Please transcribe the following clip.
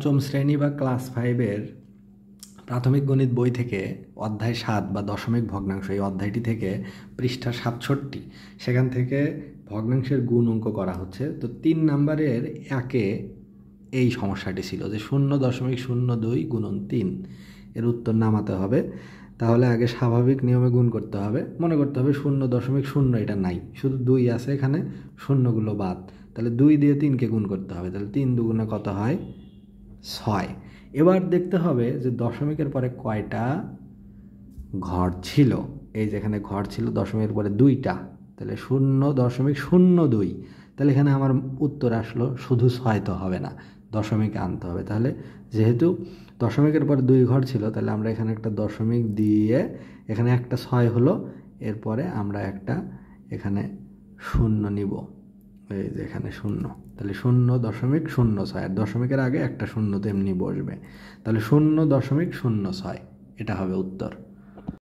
পঞ্চম শ্রেণী বা ক্লাস 5-এর প্রাথমিক গণিত বই থেকে অধ্যায় 7 বা দশমিক ভগ্নাংশ এই অধ্যায়টি থেকে পৃষ্ঠা 67 সেখান থেকে ভগ্নাংশের গুণ অঙ্ক করা হচ্ছে। তো 3 নাম্বারের একে এই সমস্যাটি ছিল যে 0.02 গুণন 3 এর উত্তর নামাতে হবে। তাহলে আগে স্বাভাবিক নিয়মে গুণ করতে হবে। মনে করতে হবে 0.0 এটা নাই, শুধু 2 আছে, এখানে শূন্যগুলো বাদ। তাহলে 2 দিয়ে 3কে গুণ করতে হবে। তাহলে 3 দুগুণে কত হয়? 6। এবার দেখতে হবে যে দশমিকের পরে কয়টা ঘর ছিল। এই যেখানে ঘর ছিল দশমিকের পরে 2টা, তাহলে 0.02। তাহলে এখানে আমার উত্তর আসলো শুধু 6 তো হবে না, দশমিকে আনতে হবে। তাহলে যেহেতু দশমিকের পরে 2 ঘর ছিল, তাহলে আমরা এখানে একটা দশমিক দিয়ে এখানে একটা 6 হলো, এরপরে আমরা একটা এখানে শূন্য নিব। এই যে এখানে 0, তাহলে 0.06, আর দশমিকের আগে একটা শূন্য তো এমনি বসবে। তাহলে 0.06 এটা হবে উত্তর।